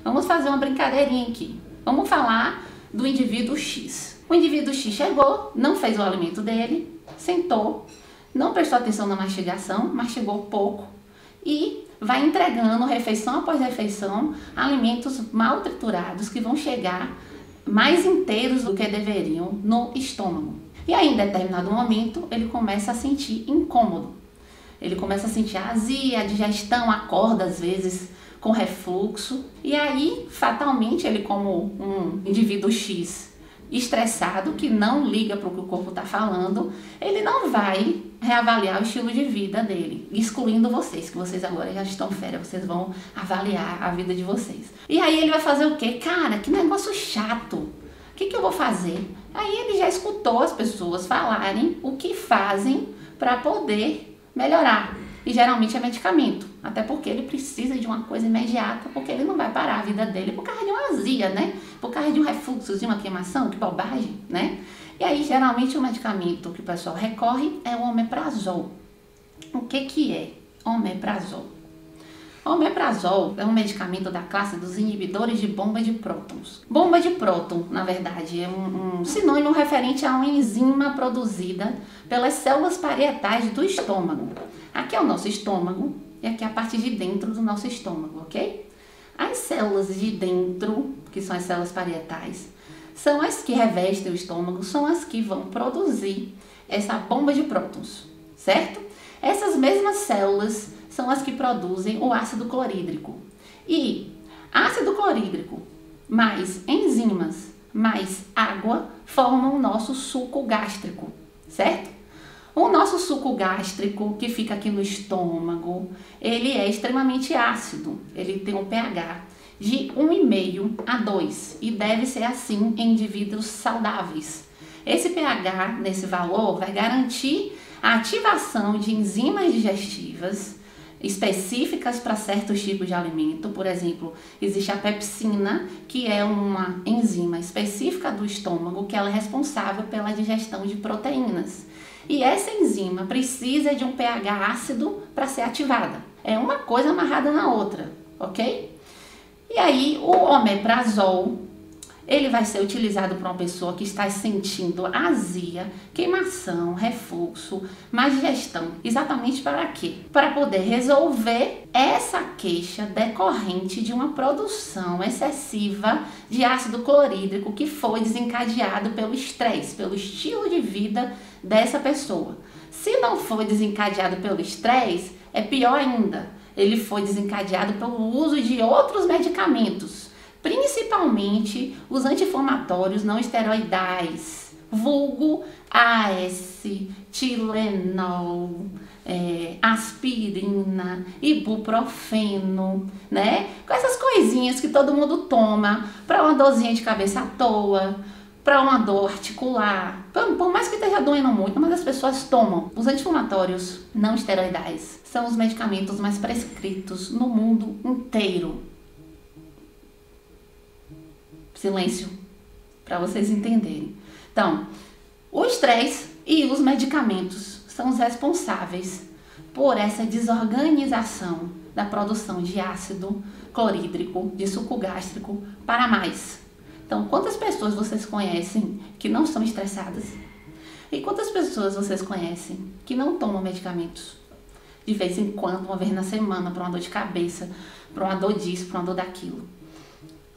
Vamos fazer uma brincadeirinha aqui. Vamos falar do indivíduo X. O indivíduo X chegou, não fez o alimento dele, sentou, não prestou atenção na mastigação, mastigou pouco e vai entregando refeição após refeição alimentos mal triturados que vão chegar mais inteiros do que deveriam no estômago. E aí, em determinado momento, ele começa a sentir incômodo. Ele começa a sentir azia, a digestão, acorda às vezes com refluxo. E aí, fatalmente, ele como um indivíduo X estressado, que não liga para o que o corpo está falando, ele não vai reavaliar o estilo de vida dele, excluindo vocês, que vocês agora já estão férias, vocês vão avaliar a vida de vocês. E aí ele vai fazer o quê? Cara, que negócio chato, o que eu vou fazer? Aí ele já escutou as pessoas falarem o que fazem para poder melhorar. E geralmente é medicamento, até porque ele precisa de uma coisa imediata, porque ele não vai parar a vida dele por causa de uma azia, né? Por causa de um refluxo, de uma queimação, que bobagem, né? E aí, geralmente, o medicamento que o pessoal recorre é o omeprazol. O que é omeprazol? Omeprazol é um medicamento da classe dos inibidores de bomba de prótons. Bomba de próton, na verdade, é um sinônimo referente a uma enzima produzida pelas células parietais do estômago. Aqui é o nosso estômago e aqui é a parte de dentro do nosso estômago, ok? As células de dentro, que são as células parietais, são as que revestem o estômago, são as que vão produzir essa bomba de prótons, certo? Essas mesmas células são as que produzem o ácido clorídrico. E ácido clorídrico mais enzimas mais água formam o nosso suco gástrico, certo? O nosso suco gástrico, que fica aqui no estômago, ele é extremamente ácido. Ele tem um pH de 1,5 a 2 e deve ser assim em indivíduos saudáveis. Esse pH, nesse valor, vai garantir a ativação de enzimas digestivas específicas para certos tipos de alimento. Por exemplo, existe a pepsina, que é uma enzima específica do estômago, que ela é responsável pela digestão de proteínas. E essa enzima precisa de um pH ácido para ser ativada. É uma coisa amarrada na outra, ok? E aí, o omeprazol, ele vai ser utilizado por uma pessoa que está sentindo azia, queimação, refluxo, má digestão. Exatamente para quê? Para poder resolver essa queixa decorrente de uma produção excessiva de ácido clorídrico que foi desencadeado pelo estresse, pelo estilo de vida dessa pessoa. Se não foi desencadeado pelo estresse, é pior ainda. Ele foi desencadeado pelo uso de outros medicamentos, principalmente os anti-inflamatórios não esteroidais, vulgo AS, Tilenol, aspirina, ibuprofeno, né? Com essas coisinhas que todo mundo toma para uma dorzinha de cabeça à toa, para uma dor articular, por mais que esteja doendo muito, mas as pessoas tomam. Os anti-inflamatórios não esteroidais são os medicamentos mais prescritos no mundo inteiro. Silêncio, para vocês entenderem. Então, o estresse e os medicamentos são os responsáveis por essa desorganização da produção de ácido clorídrico, de suco gástrico, para mais. Então, quantas pessoas vocês conhecem que não são estressadas? E quantas pessoas vocês conhecem que não tomam medicamentos? De vez em quando, uma vez na semana, para uma dor de cabeça, para uma dor disso, para uma dor daquilo.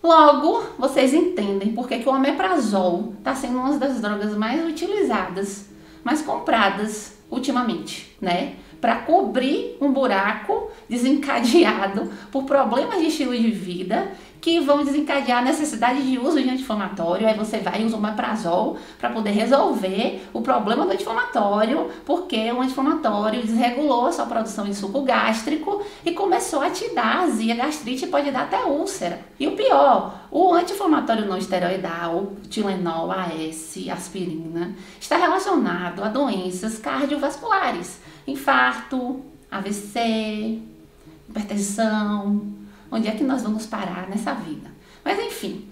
Logo, vocês entendem porque que o omeprazol está sendo uma das drogas mais utilizadas, mais compradas ultimamente, né? Para cobrir um buraco desencadeado por problemas de estilo de vida que vão desencadear a necessidade de uso de anti-inflamatório. Aí você vai e usa o omeprazol para poder resolver o problema do anti-inflamatório, porque o anti-inflamatório desregulou a sua produção de suco gástrico e começou a te dar azia, gastrite, pode dar até úlcera. E o pior, o anti-inflamatório não esteroidal, Tilenol, AS, aspirina, está relacionado a doenças cardiovasculares, infarto, AVC, hipertensão. Onde é que nós vamos parar nessa vida? Mas enfim,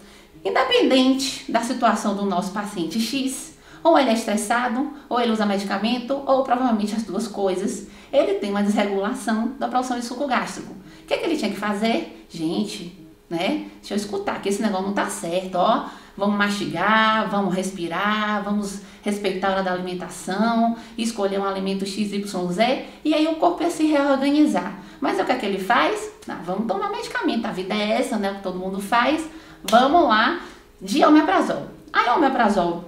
independente da situação do nosso paciente X, ou ele é estressado, ou ele usa medicamento, ou provavelmente as duas coisas, ele tem uma desregulação da produção de suco gástrico. O que ele tinha que fazer? Gente, né? Deixa eu escutar, que esse negócio não tá certo, ó. Vamos mastigar, vamos respirar, vamos respeitar a hora da alimentação, escolher um alimento XYZ, e aí o corpo ia se reorganizar. Mas o que é que ele faz? Vamos tomar medicamento, a vida é essa, né? O que todo mundo faz. Vamos lá, de omeprazol. Aí o omeprazol,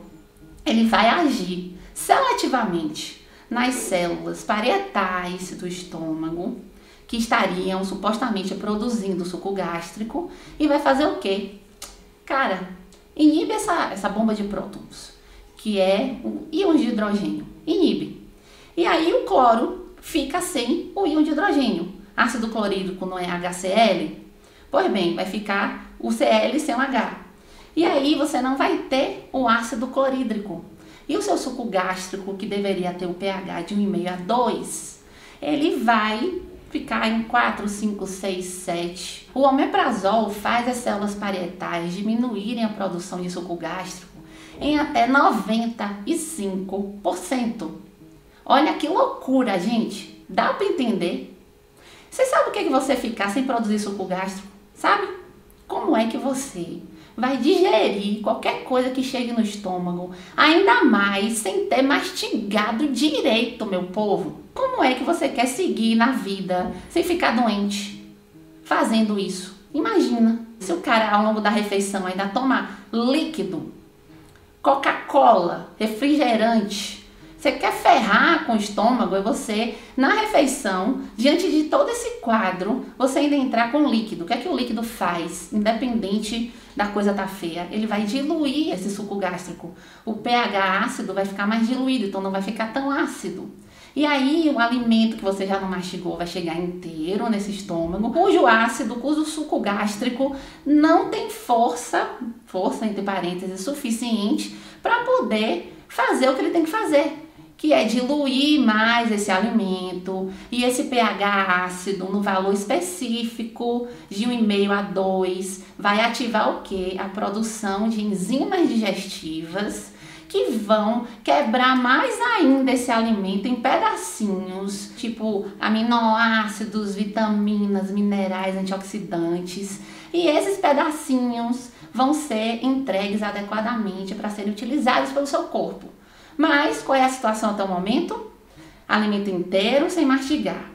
ele vai agir seletivamente nas células parietais do estômago, que estariam supostamente produzindo suco gástrico, e vai fazer o quê? Cara, inibe essa bomba de prótons, que é o íon de hidrogênio. Inibe. E aí o cloro fica sem o íon de hidrogênio. Ácido clorídrico não é HCl? Pois bem, vai ficar o Cl sem o H. E aí você não vai ter o ácido clorídrico. E o seu suco gástrico, que deveria ter um pH de 1,5 a 2, ele vai ficar em 4, 5, 6, 7. O omeprazol faz as células parietais diminuírem a produção de suco gástrico em até 95%. Olha que loucura, gente. Dá para entender? Você sabe o que é que você ficar sem produzir suco gástrico? Sabe? Como é que você vai digerir qualquer coisa que chegue no estômago, ainda mais sem ter mastigado direito, meu povo? Como é que você quer seguir na vida sem ficar doente fazendo isso? Imagina, se o cara ao longo da refeição ainda toma líquido, Coca-Cola, refrigerante, você quer ferrar com o estômago, e você, na refeição, diante de todo esse quadro, você ainda entrar com líquido. O que é que o líquido faz? Independente da coisa tá feia, ele vai diluir esse suco gástrico. O pH ácido vai ficar mais diluído, então não vai ficar tão ácido. E aí o alimento que você já não mastigou vai chegar inteiro nesse estômago, cujo ácido, cujo suco gástrico não tem força entre parênteses, suficiente para poder fazer o que ele tem que fazer, que é diluir mais esse alimento, e esse pH ácido no valor específico de 1,5 a 2 vai ativar o quê? A produção de enzimas digestivas que vão quebrar mais ainda esse alimento em pedacinhos, tipo aminoácidos, vitaminas, minerais, antioxidantes, e esses pedacinhos vão ser entregues adequadamente para serem utilizados pelo seu corpo. Mas qual é a situação até o momento? Alimento inteiro sem mastigar,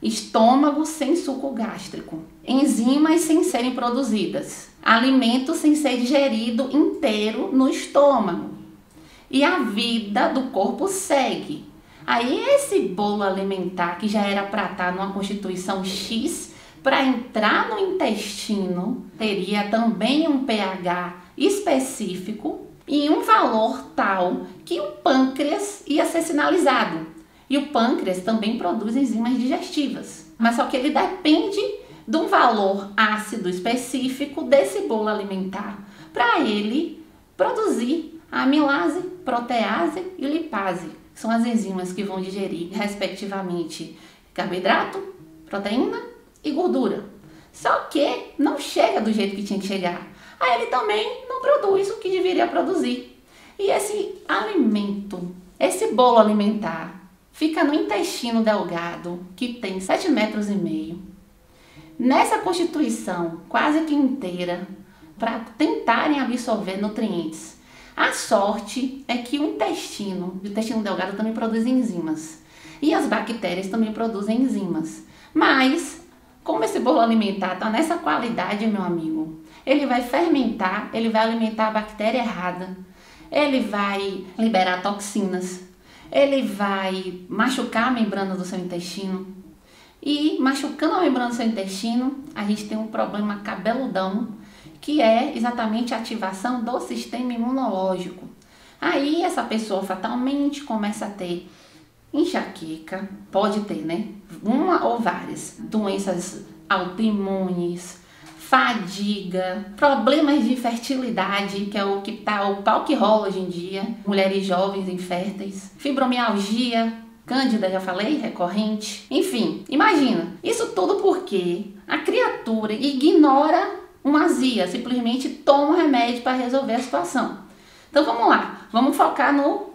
estômago sem suco gástrico, enzimas sem serem produzidas, alimento sem ser digerido inteiro no estômago. E a vida do corpo segue. Aí esse bolo alimentar que já era para estar numa constituição X, para entrar no intestino, teria também um pH específico e um valor tal que o pâncreas ia ser sinalizado. E o pâncreas também produz enzimas digestivas, mas só que ele depende de um valor ácido específico desse bolo alimentar para ele produzir a amilase, protease e lipase, que são as enzimas que vão digerir, respectivamente, carboidrato, proteína e gordura. Só que não chega do jeito que tinha que chegar. Aí ele também não produz o que deveria produzir. E esse alimento, esse bolo alimentar, fica no intestino delgado, que tem 7,5 metros. Nessa constituição quase que inteira, para tentarem absorver nutrientes. A sorte é que o intestino delgado também produz enzimas. E as bactérias também produzem enzimas. Mas, como esse bolo alimentar está nessa qualidade, meu amigo, ele vai fermentar, ele vai alimentar a bactéria errada, ele vai liberar toxinas, ele vai machucar a membrana do seu intestino. E machucando a membrana do seu intestino, a gente tem um problema cabeludão, que é exatamente a ativação do sistema imunológico. Aí essa pessoa fatalmente começa a ter enxaqueca, pode ter, né? Uma ou várias doenças autoimunes, fadiga, problemas de fertilidade, que é o pau que rola hoje em dia, mulheres jovens inférteis, fibromialgia, cândida, já falei, recorrente. Enfim, imagina, isso tudo porque a criatura ignora uma azia, simplesmente toma um remédio para resolver a situação. Então vamos lá, vamos focar no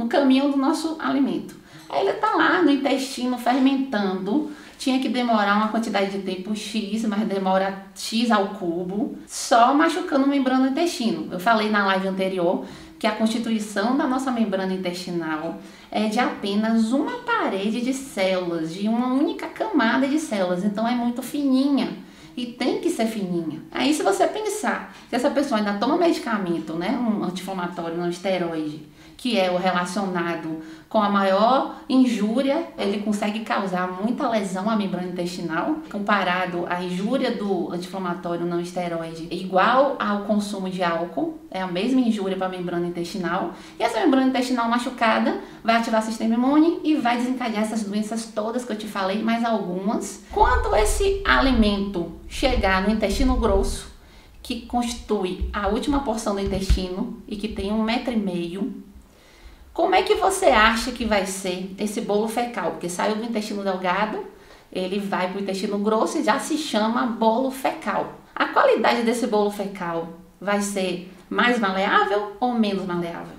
caminho do nosso alimento. Aí ele está lá no intestino fermentando, tinha que demorar uma quantidade de tempo X, mas demora X ao cubo, só machucando membrana do intestino. Eu falei na live anterior que a constituição da nossa membrana intestinal é de apenas uma parede de células, de uma única camada de células, então é muito fininha e tem que ser fininha. Aí se você pensar que essa pessoa ainda toma medicamento, né, um anti-inflamatório, não esteroide, que é o relacionado com a maior injúria, ele consegue causar muita lesão à membrana intestinal, comparado à injúria do anti-inflamatório não esteroide, igual ao consumo de álcool, é a mesma injúria para a membrana intestinal, e essa membrana intestinal machucada vai ativar o sistema imune e vai desencadear essas doenças todas que eu te falei, mais algumas. Quando esse alimento chegar no intestino grosso, que constitui a última porção do intestino e que tem 1,5 metro, como é que você acha que vai ser esse bolo fecal? Porque saiu do intestino delgado, ele vai para o intestino grosso e já se chama bolo fecal. A qualidade desse bolo fecal vai ser mais maleável ou menos maleável?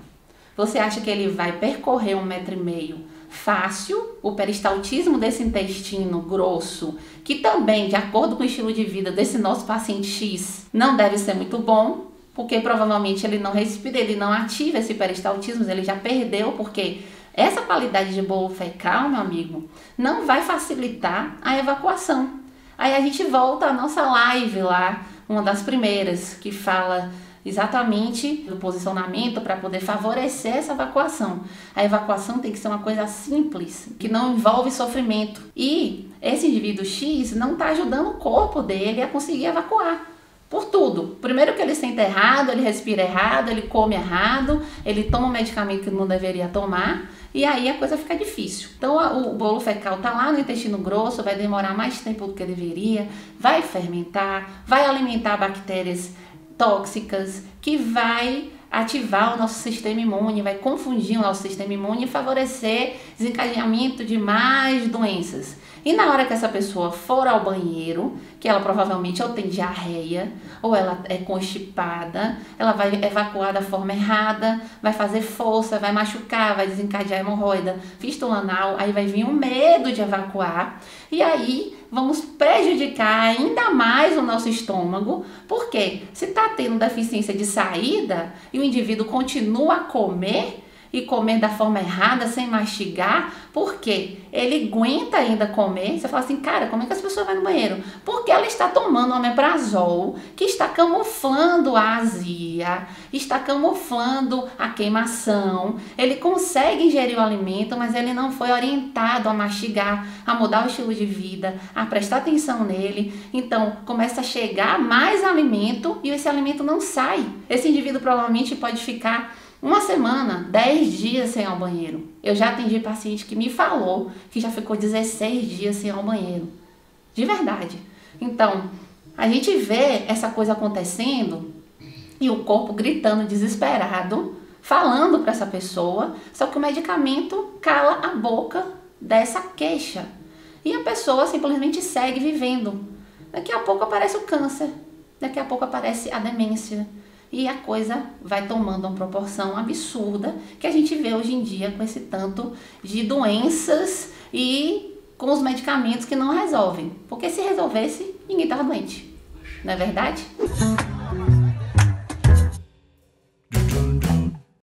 Você acha que ele vai percorrer 1,5 metro fácil? O peristaltismo desse intestino grosso, que também, de acordo com o estilo de vida desse nosso paciente X, não deve ser muito bom, porque provavelmente ele não respira, ele não ativa esse peristaltismo, ele já perdeu, porque essa qualidade de bolo fecal, meu amigo, não vai facilitar a evacuação. Aí a gente volta à nossa live lá, uma das primeiras, que fala exatamente do posicionamento para poder favorecer essa evacuação. A evacuação tem que ser uma coisa simples, que não envolve sofrimento. E esse indivíduo X não está ajudando o corpo dele a conseguir evacuar. Por tudo. Primeiro que ele sente errado, ele respira errado, ele come errado, ele toma um medicamento que não deveria tomar, e aí a coisa fica difícil. Então o bolo fecal tá lá no intestino grosso, vai demorar mais tempo do que deveria, vai fermentar, vai alimentar bactérias tóxicas, que vai ativar o nosso sistema imune, vai confundir o nosso sistema imune e favorecer desencadeamento de mais doenças. E na hora que essa pessoa for ao banheiro, que ela provavelmente ou tem diarreia, ou ela é constipada, ela vai evacuar da forma errada, vai fazer força, vai machucar, vai desencadear hemorroida, fístula anal, aí vai vir um medo de evacuar, e aí vamos prejudicar ainda mais o nosso estômago, porque se está tendo deficiência de saída e o indivíduo continua a comer, e comer da forma errada, sem mastigar, porque ele aguenta ainda comer. Você fala assim, cara, como é que as pessoas vão no banheiro? Porque ela está tomando omeprazol, que está camuflando a azia, está camuflando a queimação. Ele consegue ingerir o alimento, mas ele não foi orientado a mastigar, a mudar o estilo de vida, a prestar atenção nele. Então, começa a chegar mais alimento e esse alimento não sai. Esse indivíduo provavelmente pode ficar 1 semana, 10 dias sem ir ao banheiro. Eu já atendi paciente que me falou que já ficou 16 dias sem ir ao banheiro. De verdade. Então, a gente vê essa coisa acontecendo e o corpo gritando desesperado, falando para essa pessoa, só que o medicamento cala a boca dessa queixa. E a pessoa simplesmente segue vivendo. Daqui a pouco aparece o câncer, daqui a pouco aparece a demência. E a coisa vai tomando uma proporção absurda que a gente vê hoje em dia com esse tanto de doenças e com os medicamentos que não resolvem. Porque se resolvesse, ninguém estava doente. Não é verdade?